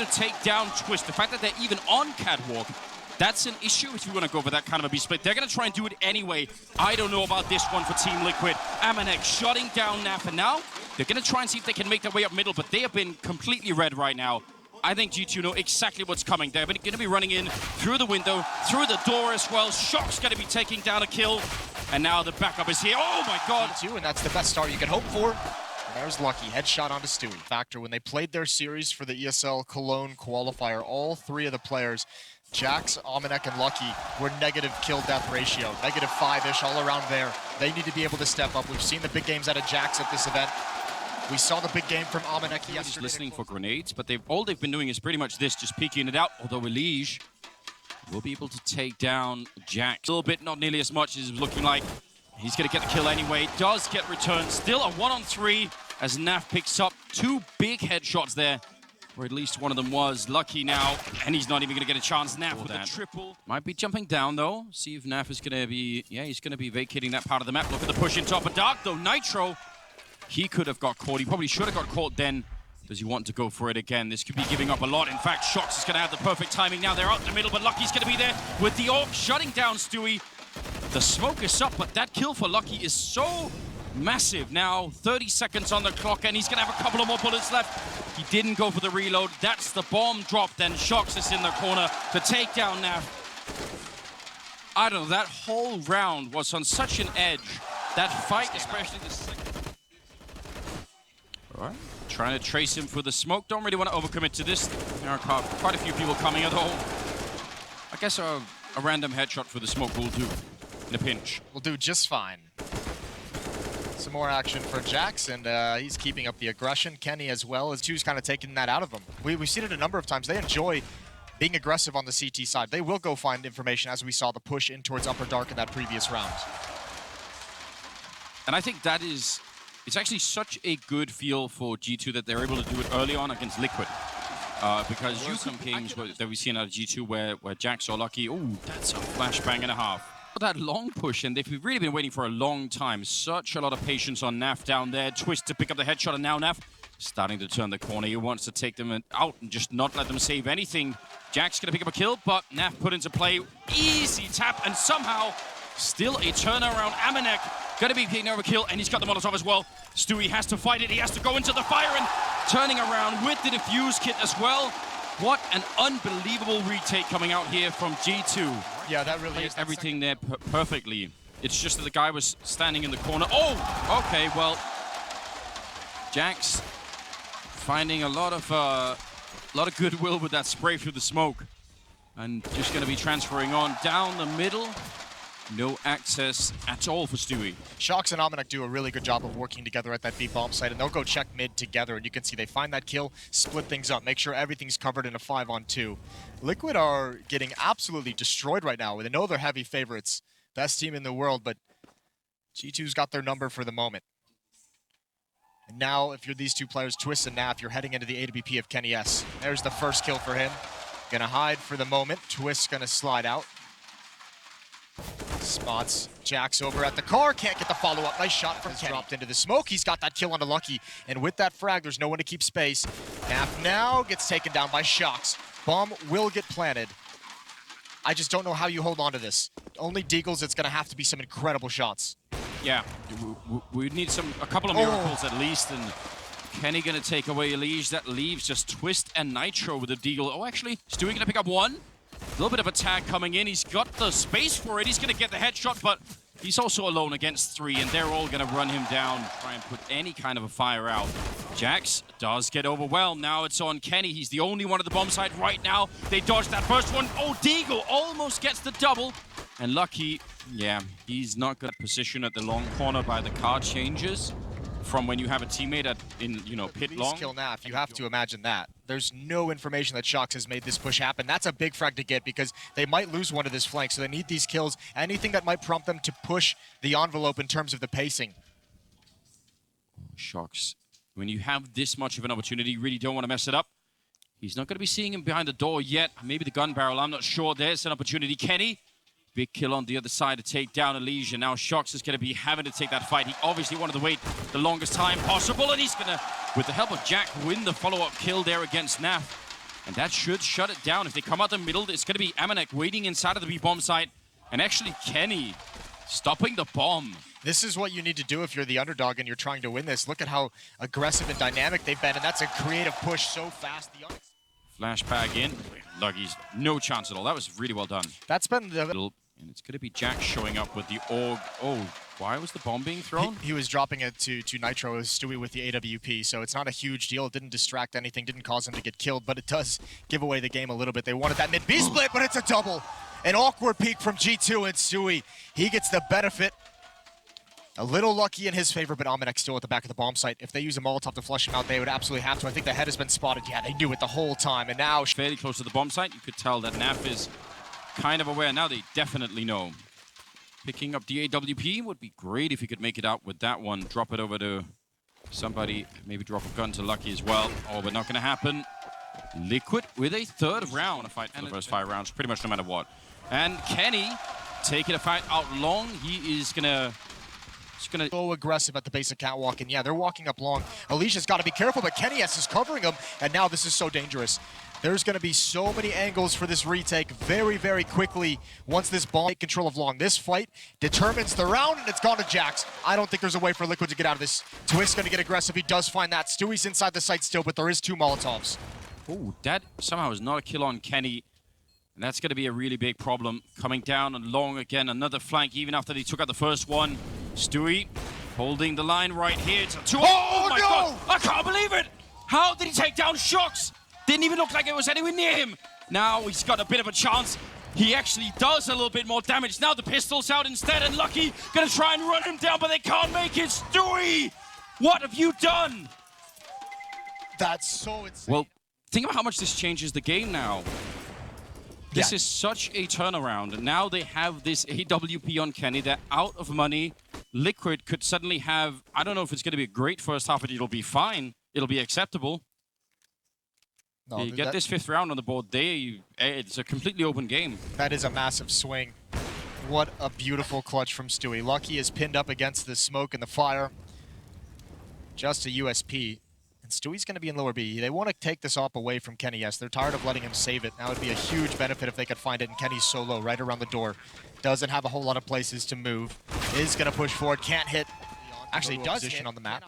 to take down Twist. The fact that they're even on Catwalk, that's an issue if you want to go for that kind of a B-split. They're going to try and do it anyway. I don't know about this one for Team Liquid. Amanek shutting down Naf, and now they're going to try and see if they can make their way up middle, but they have been completely red right now. I think G2 know exactly what's coming. They're going to be running in through the window, through the door as well. Shock's going to be taking down a kill, and now the backup is here. Oh my god! G2, and that's the best start you can hope for. And there's Lucky, headshot onto Stewie. Factor, when they played their series for the ESL Cologne qualifier, all three of the players, Jax, Amanek, and Lucky, were negative kill-death ratio. Negative 5-ish, all around there. They need to be able to step up. We've seen the big games out of Jax at this event. We saw the big game from Amanek yesterday. Just listening for grenades, but all they've been doing is pretty much this, just peeking it out. Although Elige will be able to take down Jax. A little bit, not nearly as much as it was looking like. He's going to get the kill anyway. Does get returned. Still a 1-on-3 as Naf picks up 2 big headshots there. Or at least one of them was Lucky now. And he's not even going to get a chance. Naf with a triple. Might be jumping down though. See if Naf is going to be... Yeah, he's going to be vacating that part of the map. Look at the push in top of Dark though. Nitro. He could have got caught. He probably should have got caught then. Does he want to go for it again? This could be giving up a lot. In fact, Shox is going to have the perfect timing now. They're out in the middle, but Lucky's going to be there with the AWP shutting down Stewie. The smoke is up, but that kill for Lucky is so massive. Now, 30 seconds on the clock, and he's going to have a couple of more bullets left. He didn't go for the reload. That's the bomb drop. Then Shox is in the corner to take down Naf. I don't know. That whole round was on such an edge. That fight, especially the second. All right. Trying to trace him for the smoke. Don't really want to overcommit to this. There are quite a few people coming at all. I guess a random headshot for the smoke will do in a pinch. Will do just fine. Some more action for Jax, and he's keeping up the aggression. Kenny as well, as Two's kind of taking that out of him. We've seen it a number of times. They enjoy being aggressive on the CT side. They will go find information, as we saw the push in towards Upper Dark in that previous round. And I think that is... It's actually such a good feel for G2 that they're able to do it early on against Liquid. Because you some games that we've seen out of G2 where Jax or Lucky, oh, that's a flashbang and a half. That long push, and they've really been waiting for a long time. Such a lot of patience on Naf down there. Twist to pick up the headshot, and now Naf starting to turn the corner. He wants to take them out and just not let them save anything. Jax gonna pick up a kill, but Naf put into play. Easy tap, and somehow still a turnaround. Amanek gonna be picking over a kill, and he's got the Molotov as well. Stewie has to fight it. He has to go into the fire, and turning around with the defuse kit as well. What an unbelievable retake coming out here from G2. Yeah, that really is everything there perfectly. It's just that the guy was standing in the corner. Oh, okay, well, Jax finding a lot of goodwill with that spray through the smoke, and just going to be transferring on down the middle. No access at all for Stewie. Shox and Amanek do a really good job of working together at that B bomb site, and they'll go check mid together, and you can see they find that kill, split things up, make sure everything's covered in a 5-on-2. Liquid are getting absolutely destroyed right now. They know they're heavy favorites, best team in the world, but G2's got their number for the moment. And now, if you're these two players, Twist and Naf, you're heading into the AWP of Kenny S. There's the first kill for him. Gonna hide for the moment. Twist's gonna slide out. Spots Jax over at the car, can't get the follow-up. Nice shot from Kenny. Dropped into the smoke. He's got that kill onto Lucky, and with that frag, there's no one to keep space. Naf now gets taken down by Shox. Bomb will get planted. I just don't know how you hold on to this. Only Deagles, it's going to have to be some incredible shots. Yeah, we need a couple of miracles at least, and Kenny going to take away Elige. That leaves just Twist and Nitro with a Deagle. Oh, actually, Stewie going to pick up one. A little bit of a tag coming in. He's got the space for it. He's going to get the headshot, but he's also alone against 3, and they're all going to run him down, try and put any kind of a fire out. Jax does get overwhelmed. Now it's on Kenny. He's the only one at the bomb site right now. They dodged that first one. Oh, Deagle almost gets the double. And Lucky, yeah, he's not got position at the long corner by the card changes from when you have a teammate in pit long. Kill Naf, you have to imagine that. There's no information that Shox has made this push happen. That's a big frag to get because they might lose one of this flank, so they need these kills. Anything that might prompt them to push the envelope in terms of the pacing. Shox, when you have this much of an opportunity, you really don't want to mess it up. He's not going to be seeing him behind the door yet. Maybe the gun barrel, I'm not sure. There's an opportunity. Kenny, big kill on the other side to take down Elige. Now Shox is going to be having to take that fight. He obviously wanted to wait the longest time possible, and he's going to, with the help of Jack, win the follow-up kill there against Naf. And that should shut it down. If they come out the middle, it's going to be Amanek waiting inside of the B-bomb site. And actually Kenny stopping the bomb. This is what you need to do if you're the underdog and you're trying to win this. Look at how aggressive and dynamic they've been, and that's a creative push so fast. Flashback in. Lucky's no chance at all. That was really well done. That's been the... And it's going to be Jack showing up with the org. Oh, why was the bomb being thrown? He was dropping it to Nitro as Stewie with the AWP, so it's not a huge deal. It didn't distract anything, didn't cause him to get killed, but it does give away the game a little bit. They wanted that mid-B split, but it's a double. An awkward peek from G2 and Stewie. He gets the benefit. A little lucky in his favor, but Amanek still at the back of the bomb site. If they use a Molotov to flush him out, they would absolutely have to. I think the head has been spotted. Yeah, they knew it the whole time, and now... Fairly close to the bomb site. You could tell that Naf is kind of aware. Now they definitely know. Picking up the AWP would be great if he could make it out with that one. Drop it over to somebody. Maybe drop a gun to Lucky as well. Oh, but not going to happen. Liquid with a third round. A fight for the first 5 rounds, pretty much no matter what. And Kenny taking a fight out long. He is going to... So aggressive at the base of catwalk, and yeah, they're walking up long. Alicia's got to be careful, but Kenny is covering him, and now this is so dangerous. There's going to be so many angles for this retake very, very quickly once this bomb takes control of long. This fight determines the round, and it's gone to Jax. I don't think there's a way for Liquid to get out of this. Twist's going to get aggressive. He does find that. Stewie's inside the site still, but there is 2 Molotovs. Oh, that somehow is not a kill on Kenny. And that's going to be a really big problem. Coming down and long again, another flank, even after they took out the first one. Stewie holding the line right here. It's a 2. Oh my God! I can't believe it! How did he take down Shocks? Didn't even look like it was anywhere near him. Now he's got a bit of a chance. He actually does a little bit more damage. Now the pistol's out instead, and Lucky gonna try and run him down, but they can't make it. Stewie, what have you done? That's so insane. Well, think about how much this changes the game now. This is such a turnaround. Now they have this AWP on Kenny. They're out of money. Liquid could suddenly have, I don't know if it's going to be a great first half, but it'll be fine. It'll be acceptable. No, you get this 5th round on the board, it's a completely open game. That is a massive swing. What a beautiful clutch from Stewie. Lucky is pinned up against the smoke and the fire. Just a USP. Stewie's going to be in lower B. They want to take this op away from Kenny, yes. They're tired of letting him save it. Now would be a huge benefit if they could find it, and Kenny's so low, right around the door. Doesn't have a whole lot of places to move. Is going to push forward, can't hit. Actually does position on the map.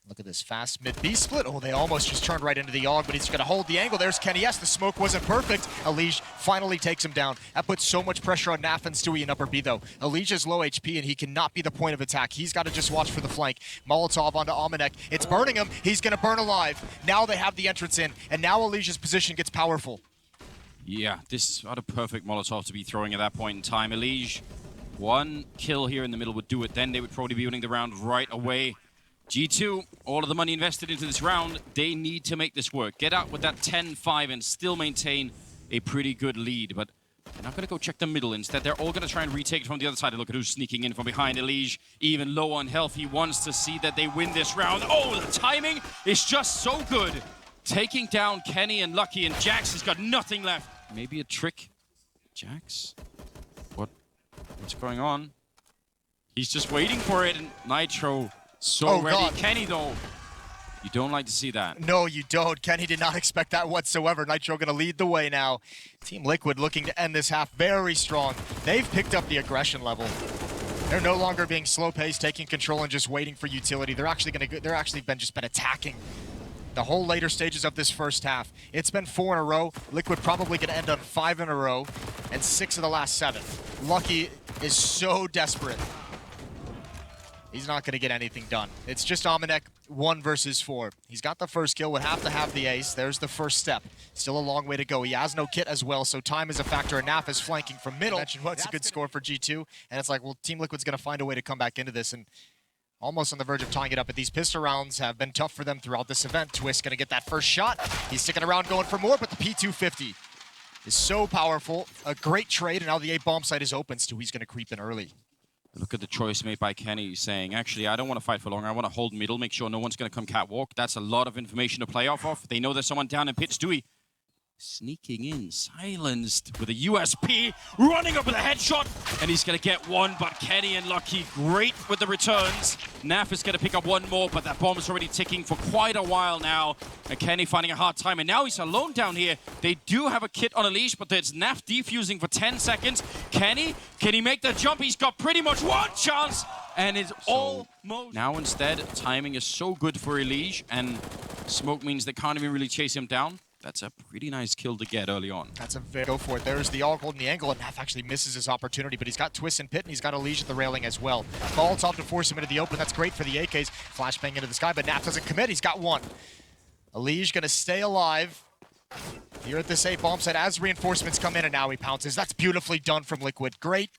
Look at this fast mid-B split. Oh, they almost just turned right into the AUG, but he's going to hold the angle. There's Kenny. Yes, the smoke wasn't perfect. Elige finally takes him down. That puts so much pressure on Naf and Stewie in upper B, though. Elige is low HP, and he cannot be the point of attack. He's got to just watch for the flank. Molotov onto Amanek. It's burning him. He's going to burn alive. Now they have the entrance in, and now Elige's position gets powerful. Yeah, this is not a perfect Molotov to be throwing at that point in time. Elige, 1 kill here in the middle would do it. Then they would probably be winning the round right away. G2, all of the money invested into this round, they need to make this work. Get out with that 10-5 and still maintain a pretty good lead. But they're not going to go check the middle. Instead, they're all going to try and retake it from the other side. Look at who's sneaking in from behind. Elige, even low on health. He wants to see that they win this round. Oh, the timing is just so good. Taking down Kenny and Lucky, and Jax has got nothing left. Maybe a trick. Jax? What's going on? He's just waiting for it, and Nitro... So ready. God. Kenny, though, you don't like to see that. No, you don't. Kenny did not expect that whatsoever. Nitro going to lead the way now. Team Liquid looking to end this half very strong. They've picked up the aggression level. They're no longer being slow-paced, taking control, and just waiting for utility. They're actually been attacking the whole later stages of this first half. It's been 4 in a row. Liquid probably going to end on 5 in a row, and 6 of the last 7. Lucky is so desperate. He's not going to get anything done. It's just Amanek 1 versus 4. He's got the first kill, would have to have the ace. There's the first step. Still a long way to go. He has no kit as well, so time is a factor. And Naf is flanking from middle. What's a good score for G2. And it's like, well, Team Liquid's going to find a way to come back into this. And almost on the verge of tying it up. But these pistol rounds have been tough for them throughout this event. Twist going to get that first shot. He's sticking around going for more, but the P250 is so powerful. A great trade, and now the A bomb site is open. Stewie's going to creep in early. Look at the choice made by Kenny, saying, actually, I don't want to fight for long. I want to hold middle, make sure no one's going to come catwalk. That's a lot of information to play off of. They know there's someone down in pit. Stewie Sneaking in, silenced with a USP, running up with a headshot, and he's going to get one, but Kenny and Lucky great with the returns. Naf is going to pick up one more, but that bomb is already ticking for quite a while now. And Kenny finding a hard time, and now he's alone down here. They do have a kit on a leash, but there's Naf defusing for 10 seconds. Kenny, can he make the jump? He's got pretty much one chance, and it's almost... Now instead, timing is so good for Elige, and smoke means they can't even really chase him down. That's a pretty nice kill to get early on. That's a very go for it. There's the all holding the angle, and Naf actually misses his opportunity, but he's got Twist and Pit, and he's got Elige at the railing as well. Molotov to force him into the open. That's great for the AKs. Flashbang into the sky, but Naf doesn't commit. He's got one. Elige gonna stay alive here at this A bomb site as reinforcements come in, and now he pounces. That's beautifully done from Liquid. Great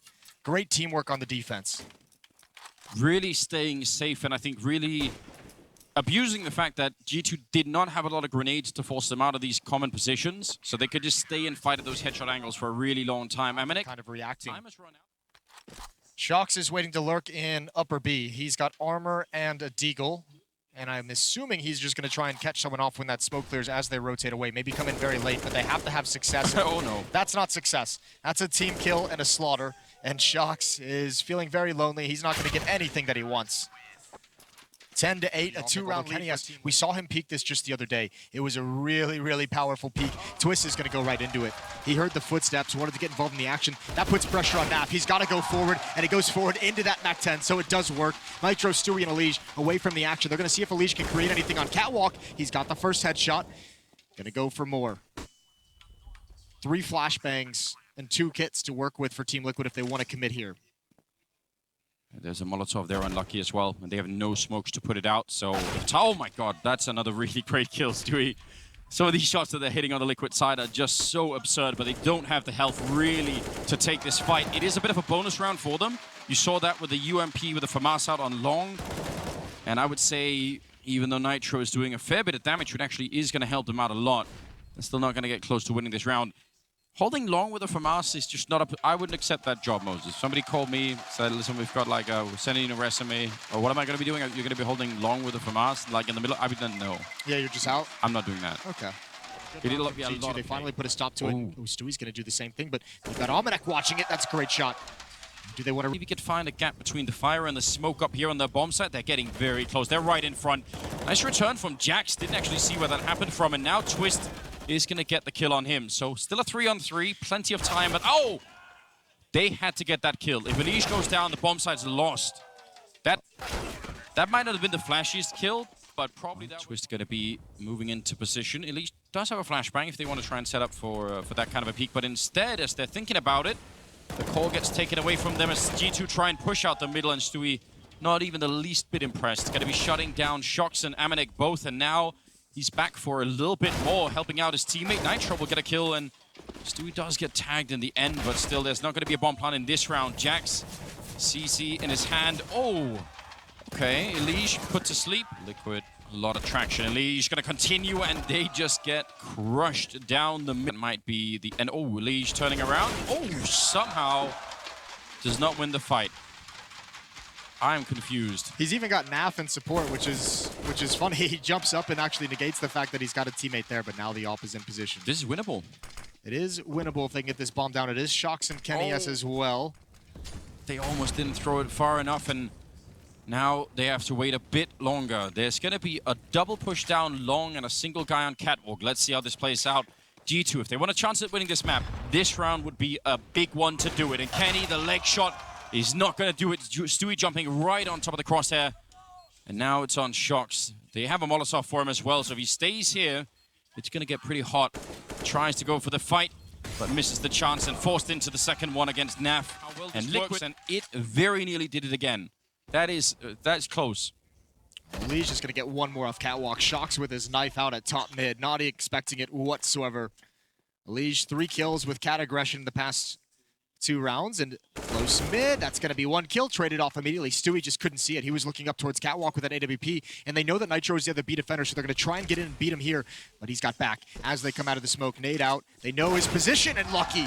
teamwork on the defense. Really staying safe, and I think really abusing the fact that G2 did not have a lot of grenades to force them out of these common positions, so they could just stay and fight at those headshot angles for a really long time. Amanek kind of reacting. Time has run out. Shox is waiting to lurk in upper B. He's got armor and a deagle, and I'm assuming he's just going to try and catch someone off when that smoke clears as they rotate away. Maybe come in very late, but they have to have success. Oh no. That's not success. That's a team kill and a slaughter, and Shox is feeling very lonely. He's not going to get anything that he wants. 10 to 8, a 2-round lead. We saw him peek this just the other day. It was a really powerful peek. Twist is going to go right into it. He heard the footsteps, wanted to get involved in the action. That puts pressure on Naf. He's got to go forward, and he goes forward into that Mac 10, so it does work. Nitro, Stewie, and Elige away from the action. They're going to see if Elige can create anything on Catwalk. He's got the first headshot. Going to go for more. 3 flashbangs and 2 kits to work with for Team Liquid if they want to commit here. There's a Molotov there on Lucky as well, and they have no smokes to put it out, so... Oh my god, that's another really great kill, Stewie. Some of these shots that they're hitting on the Liquid side are just so absurd, but they don't have the health really to take this fight. It is a bit of a bonus round for them. You saw that with the UMP with the FAMAS out on long, and I would say, even though Nitro is doing a fair bit of damage, it actually is going to help them out a lot. They're still not going to get close to winning this round. Holding long with a FAMAS is just not I wouldn't accept that job, Moses. Somebody called me, said, listen, we've got like we're sending you a resume. Or what am I going to be doing? You're going to be holding long with a FAMAS, like in the middle? I didn't know. Yeah, you're just out? I'm not doing that. Okay. G2, they finally put a stop to it. Oh, Stewie's going to do the same thing, but you've got Almanac watching it. That's a great shot. Do they want to... If you could find a gap between the fire and the smoke up here on the bomb site, they're getting very close. They're right in front. Nice return from Jax. Didn't actually see where that happened from, and now Twist is going to get the kill on him. So still a 3-on-3, plenty of time, but oh! They had to get that kill. If Elige goes down, the bomb site's lost. That might not have been the flashiest kill, but probably that Twist going to be moving into position. Elige does have a flashbang if they want to try and set up for that kind of a peek, but instead, as they're thinking about it, the call gets taken away from them as G2 try and push out the middle, and Stewie not even the least bit impressed. Going to be shutting down Shox and Amanek both, and now he's back for a little bit more, helping out his teammate. Nitro will get a kill, and Stewie does get tagged in the end, but still, there's not going to be a bomb plant in this round. Jax, CC in his hand. Oh, okay. Elige put to sleep. Liquid, a lot of traction. Elige going to continue, and they just get crushed down the mid. Might be the end. Oh, Elige turning around. Oh, somehow does not win the fight. I'm confused. He's even got Naf in support, which is funny. He jumps up and actually negates the fact that he's got a teammate there, but now the op is in position. This is winnable. It is winnable if they can get this bomb down. It is Shox and Kenny as well. They almost didn't throw it far enough, and now they have to wait a bit longer. There's going to be a double push down long and a single guy on Catwalk. Let's see how this plays out. G2, if they want a chance at winning this map, this round would be a big one to do it. And Kenny, the leg shot, he's not going to do it. Stewie jumping right on top of the crosshair. And now it's on Shox. They have a Molotov for him as well, so if he stays here, it's going to get pretty hot. Tries to go for the fight, but misses the chance and forced into the second one against Naf. And Liquid, and it very nearly did it again. That's close. Elige is going to get one more off Catwalk. Shox with his knife out at top mid, not expecting it whatsoever. Elige 3 kills with cat aggression in the past 2 rounds, and close mid. That's going to be 1 kill, traded off immediately. Stewie just couldn't see it. He was looking up towards Catwalk with that AWP, and they know that Nitro is the other B defender, so they're going to try and get in and beat him here, but he's got back as they come out of the smoke. Nade out. They know his position, and Lucky.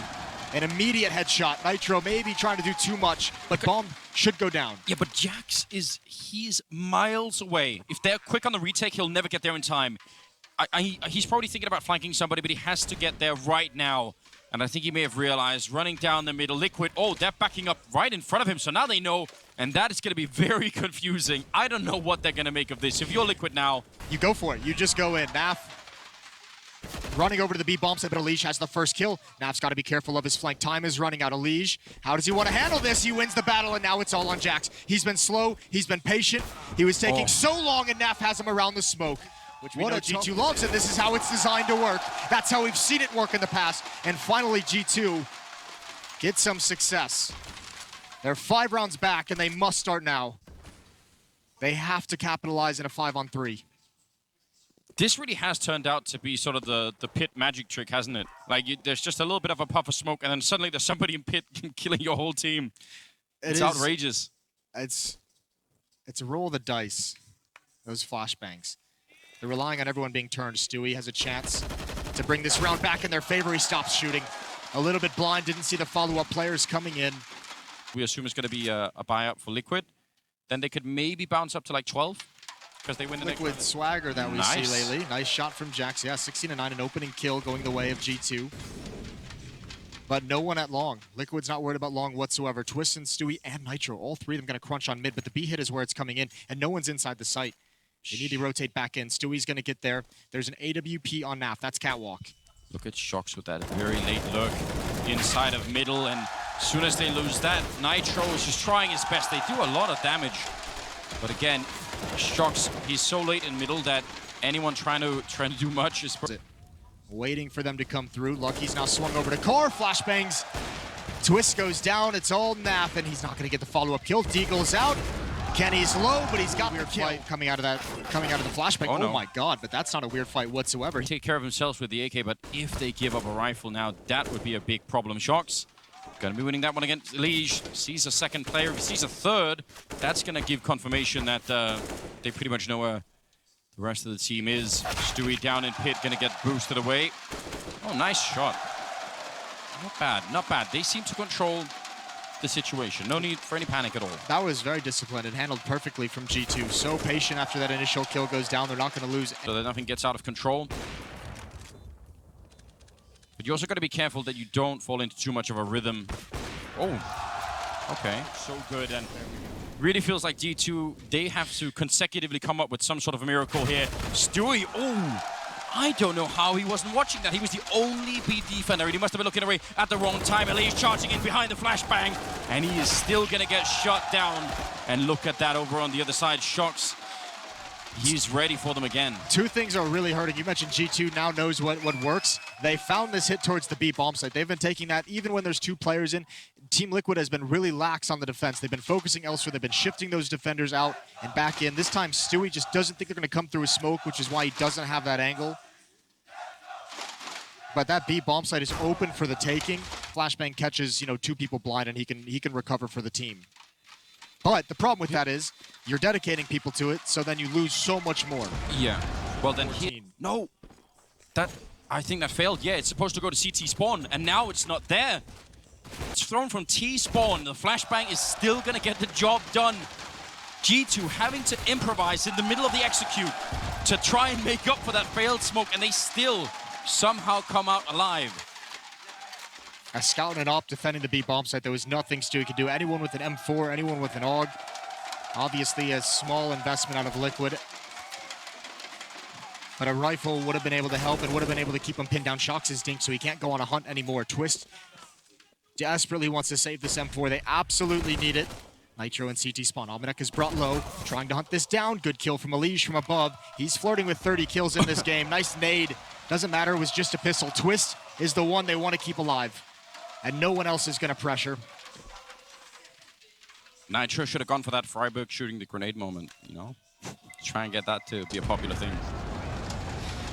An immediate headshot. Nitro maybe trying to do too much, but bomb should go down. Yeah, but Jax he's miles away. If they're quick on the retake, he'll never get there in time. he's probably thinking about flanking somebody, but he has to get there right now. And I think he may have realized, running down the middle, Liquid, oh, they're backing up right in front of him, so now they know, and that is going to be very confusing. I don't know what they're going to make of this. If you're Liquid now... You go for it. You just go in. Naf running over to the B bomb site, but Elige has the first kill. Naf's got to be careful of his flank. Time is running out. Elige, how does he want to handle this? He wins the battle, and now it's all on Jax. He's been slow. He's been patient. He was taking so long, and Naf has him around the smoke. Which we know G2 loves, and this is how it's designed to work. That's how we've seen it work in the past. And finally, G2 get some success. They're 5 rounds back, and they must start now. They have to capitalize in a 5-on-3. This really has turned out to be sort of the pit magic trick, hasn't it? Like, there's just a little bit of a puff of smoke, and then suddenly there's somebody in pit killing your whole team. It's outrageous. It's a roll of the dice, those flashbangs. They're relying on everyone being turned. Stewie has a chance to bring this round back in their favor. He stops shooting. A little bit blind, didn't see the follow-up players coming in. We assume it's going to be a buyout for Liquid. Then they could maybe bounce up to like 12. Because they win the Liquid swagger that we see lately. Nice shot from Jax. Yeah, 16-9, an opening kill going the way of G2. But no one at long. Liquid's not worried about long whatsoever. Twist and Stewie and Nitro, all three of them going to crunch on mid, but the B hit is where it's coming in, and no one's inside the site. They need to rotate back in. Stewie's going to get there. There's an AWP on Naf. That's Catwalk. Look at Shocks with that very late look inside of middle, and as soon as they lose that, Nitro is just trying his best. They do a lot of damage. But again, Shocks, he's so late in middle that anyone trying to do much is... Waiting for them to come through. Lucky's now swung over to Car. Flashbangs. Twist goes down. It's all Naf, and he's not going to get the follow-up kill. Deagle's out. Kenny's low, but he's got a weird fight coming out of the flashbang. Oh my god, but that's not a weird fight whatsoever. Take care of themselves with the AK, but if they give up a rifle now, that would be a big problem. Shocks gonna be winning that one against Elige. Sees a second player. If he sees a third, that's gonna give confirmation that they pretty much know where the rest of the team is. Stewie down in pit, gonna get boosted away. Oh, nice shot. Not bad, not bad. They seem to control the situation. No need for any panic at all. That was very disciplined and handled perfectly from G2. So patient after that initial kill goes down. They're not going to lose. So that nothing gets out of control. But you also got to be careful that you don't fall into too much of a rhythm. Oh, okay. So good. And really feels like G2, they have to consecutively come up with some sort of a miracle here. Stewie, oh, I don't know how he wasn't watching that. He was the only B defender, and he must have been looking away at the wrong time. Elige charging in behind the flashbang, and he is still going to get shot down. And look at that over on the other side. Shocks, he's ready for them again. Two things are really hurting. You mentioned G2 now knows what works. They found this hit towards the B bomb site. They've been taking that even when there's 2 players in. Team Liquid has been really lax on the defense. They've been focusing elsewhere. They've been shifting those defenders out and back in. This time, Stewie just doesn't think they're going to come through with smoke, which is why he doesn't have that angle. But that B bomb site is open for the taking. Flashbang catches, 2 people blind, and he can recover for the team. But the problem with that is you're dedicating people to it, so then you lose so much more. Yeah. Well, then no. I think that failed. Yeah, it's supposed to go to CT spawn, and now it's not there. It's thrown from T spawn. The flashbang is still gonna get the job done. G2 having to improvise in the middle of the execute to try and make up for that failed smoke, and they still somehow come out alive. A scout and an op defending the B bomb site. There was nothing Stewie could do. Anyone with an M4, anyone with an AUG. Obviously a small investment out of Liquid. But a rifle would have been able to help and would have been able to keep him pinned down. Shocks his dink, so he can't go on a hunt anymore. Twist desperately wants to save this M4. They absolutely need it. Nitro and CT spawn. Almanac is brought low, trying to hunt this down. Good kill from Elige from above. He's flirting with 30 kills in this game. Nice nade. Doesn't matter, it was just a pistol. Twist is the one they want to keep alive. And no one else is going to pressure. Nitro should have gone for that Freiburg shooting the grenade moment, Try and get that to be a popular thing.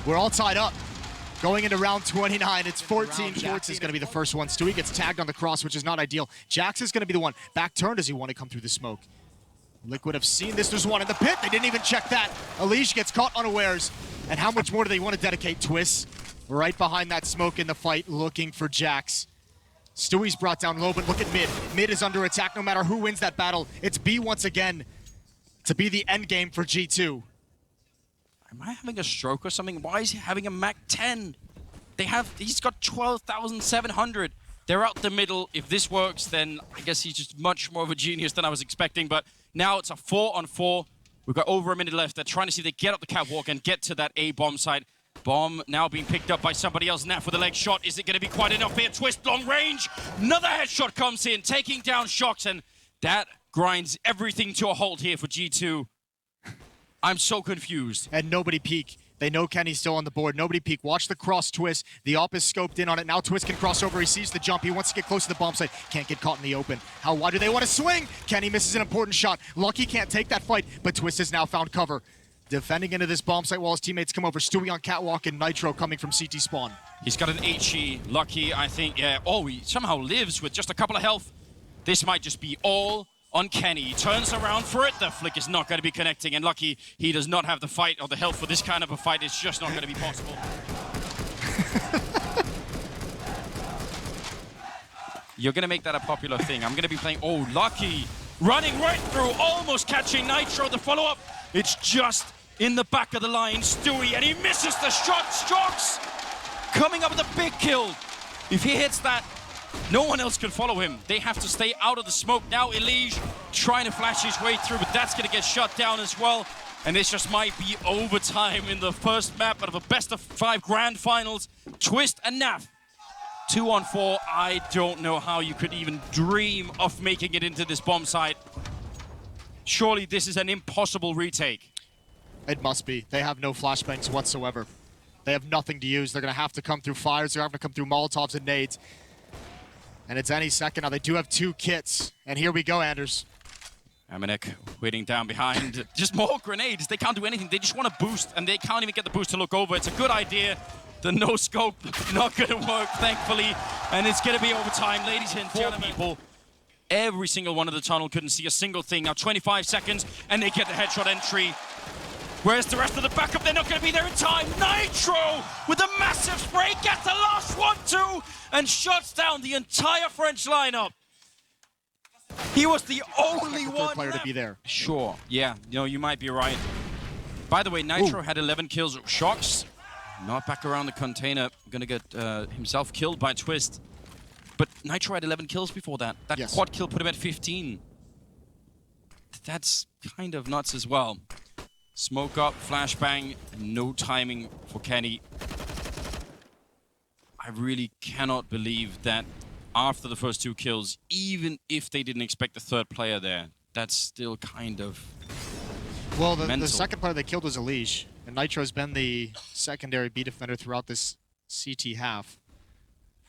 We're all tied up. Going into round 29, it's 14. Jax is going to be the first one. Stewie gets tagged on the cross, which is not ideal. Jax is going to be the one. Back turn, does he want to come through the smoke? Liquid have seen this. There's one in the pit. They didn't even check that. Elige gets caught unawares. And how much more do they want to dedicate? Twist right behind that smoke in the fight, looking for Jax. Stewie's brought down low, but look at mid. Mid is under attack no matter who wins that battle. It's B once again to be the end game for G2. Am I having a stroke or something? Why is he having a Mac 10? He's got 12,700. They're out the middle. If this works, then I guess he's just much more of a genius than I was expecting. But now it's a 4-on-4. We've got over a minute left. They're trying to see if they get up the catwalk and get to that A bomb site. Bomb now being picked up by somebody else. Naf with a leg shot. Is it going to be quite enough here? Twist, long range. Another headshot comes in, taking down Shox, and that grinds everything to a halt here for G2. I'm so confused. And nobody peek. They know Kenny's still on the board. Nobody peek. Watch the cross Twist. The op is scoped in on it. Now Twist can cross over. He sees the jump. He wants to get close to the bomb site. Can't get caught in the open. How wide do they want to swing? Kenny misses an important shot. Lucky can't take that fight, but Twist has now found cover. Defending into this bomb site while his teammates come over. Stewie on catwalk and Nitro coming from CT spawn. He's got an HE. Lucky, I think. Yeah. Oh, he somehow lives with just a couple of health. This might just be all on Kenny. He turns around for it. The flick is not going to be connecting. And Lucky, he does not have the fight or the health for this kind of a fight. It's just not going to be possible. You're going to make that a popular thing. I'm going to be playing... Oh, Lucky. Running right through. Almost catching Nitro. The follow-up. It's just in the back of the line. Stewie. And he misses the shot. Shox coming up with a big kill. If he hits that, no one else can follow him. They have to stay out of the smoke. Now Elige trying to flash his way through, but that's going to get shut down as well. And this just might be overtime in the first map out of a best-of-5 grand finals. Twist and Naf. 2-on-4. I don't know how you could even dream of making it into this bomb site. Surely this is an impossible retake. It must be. They have no flashbangs whatsoever. They have nothing to use. They're going to have to come through fires. They're going to have to come through Molotovs and nades. And it's any second now. They do have 2 kits. And here we go, Anders. Amanek waiting down behind. Just more grenades. They can't do anything. They just want to boost, and they can't even get the boost to look over. It's a good idea. The no-scope, not going to work, thankfully. And it's going to be overtime, ladies and gentlemen. 4 people. Every single one of the tunnel couldn't see a single thing. Now 25 seconds, and they get the headshot entry. Where's the rest of the backup? They're not going to be there in time. Nitro with a massive spray gets the last one too and shuts down the entire French lineup. He was the only one player left. to be there. Sure, yeah, you might be right. By the way, Nitro had 11 kills. Shox not back around the container, gonna get himself killed by Twist. But Nitro had 11 kills before that. That quad kill put him at 15. That's kind of nuts as well. Smoke up, flashbang, no timing for Kenny. I really cannot believe that after the first 2 kills, even if they didn't expect the 3rd player there, that's still kind of Well, the second player they killed was Elige, and Nitro's been the secondary B defender throughout this CT half.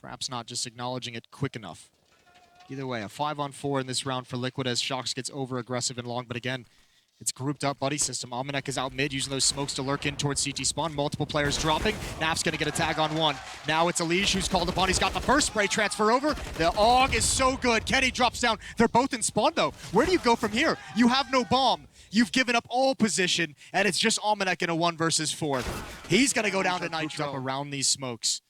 Perhaps not just acknowledging it quick enough. Either way, a 5-on-4 in this round for Liquid as Shox gets over-aggressive and long, but again, it's grouped up buddy system. Almanac is out mid, using those smokes to lurk in towards CT spawn. Multiple players dropping. Naf's going to get a tag on 1. Now it's Elige who's called upon. He's got the first spray transfer over. The AUG is so good. Kenny drops down. They're both in spawn though. Where do you go from here? You have no bomb. You've given up all position, and it's just Almanac in a 1 versus 4. He's going to go down to Nitro around these smokes.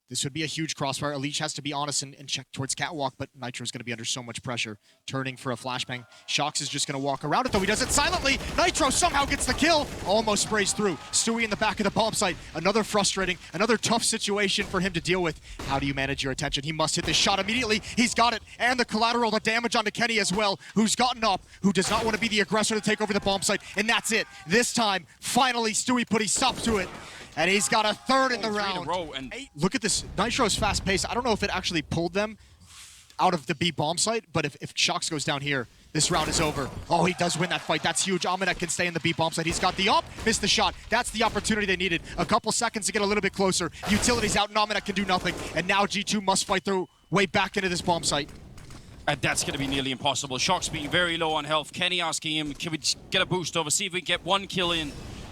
This would be a huge crossfire. Elige has to be honest and check towards catwalk, but Nitro's going to be under so much pressure. Turning for a flashbang. Shox is just going to walk around it, though he does it silently. Nitro somehow gets the kill. Almost sprays through. Stewie in the back of the bomb site. Another frustrating, another tough situation for him to deal with. How do you manage your attention? He must hit this shot immediately. He's got it. And the collateral, the damage onto Kenny as well, who's gotten up, who does not want to be the aggressor to take over the bomb site. And that's it. This time, finally, Stewie put a stop to it. And he's got a 3rd in the round. 3 in a row and Look at this. Nitro's fast pace. I don't know if it actually pulled them out of the B bomb site, but if Shox goes down here, this round is over. Oh, he does win that fight. That's huge. Almanac can stay in the B bomb site. He's got the up, missed the shot. That's the opportunity they needed. A couple seconds to get a little bit closer. Utility's out, and Almanac can do nothing. And now G2 must fight their way back into this bomb site. And that's going to be nearly impossible. Shox being very low on health. Kenny asking him, can we get a boost over? See if we can get 1 kill in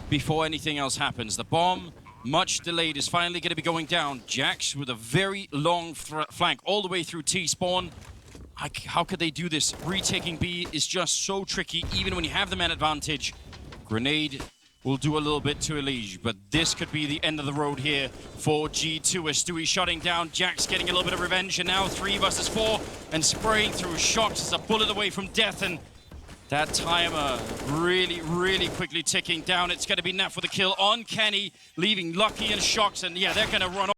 before anything else happens. The bomb, much delayed, is finally going to be going down. Jax with a very long flank all the way through T-spawn. How could they do this? Retaking B is just so tricky, even when you have the man advantage. Grenade will do a little bit to Elige, but this could be the end of the road here for G2 as Stewie shutting down. Jax getting a little bit of revenge, and now 3 versus 4 and spraying through. Shox is a bullet away from death, and That timer really, really quickly ticking down. It's going to be Nat for the kill on Kenny, leaving Lucky and Shocks, and yeah, they're going to run